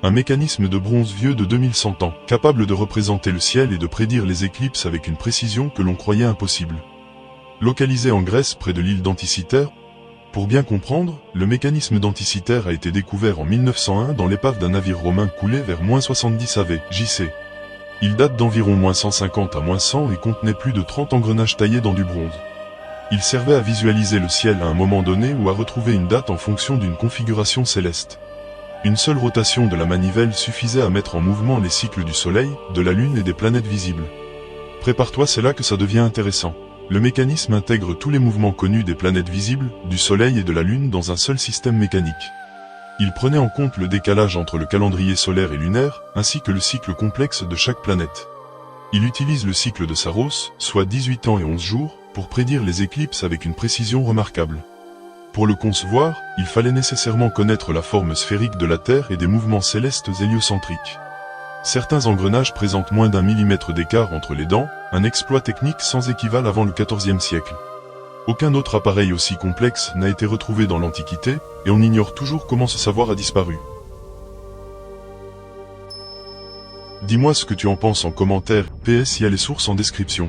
Un mécanisme de bronze vieux de 2100 ans, capable de représenter le ciel et de prédire les éclipses avec une précision que l'on croyait impossible. Localisé en Grèce près de l'île d'Anticythère, pour bien comprendre, le mécanisme d'Anticythère a été découvert en 1901 dans l'épave d'un navire romain coulé vers -70 AV, JC. Il date d'environ -150 à -100 et contenait plus de 30 engrenages taillés dans du bronze. Il servait à visualiser le ciel à un moment donné ou à retrouver une date en fonction d'une configuration céleste. Une seule rotation de la manivelle suffisait à mettre en mouvement les cycles du Soleil, de la Lune et des planètes visibles. Prépare-toi, c'est là que ça devient intéressant. Le mécanisme intègre tous les mouvements connus des planètes visibles, du Soleil et de la Lune dans un seul système mécanique. Il prenait en compte le décalage entre le calendrier solaire et lunaire, ainsi que le cycle complexe de chaque planète. Il utilise le cycle de Saros, soit 18 ans et 11 jours, pour prédire les éclipses avec une précision remarquable. Pour le concevoir, il fallait nécessairement connaître la forme sphérique de la Terre et des mouvements célestes héliocentriques. Certains engrenages présentent moins d'1 millimètre d'écart entre les dents, un exploit technique sans équivalent avant le XIVe siècle. Aucun autre appareil aussi complexe n'a été retrouvé dans l'Antiquité, et on ignore toujours comment ce savoir a disparu. Dis-moi ce que tu en penses en commentaire, PS, il y a les sources en description.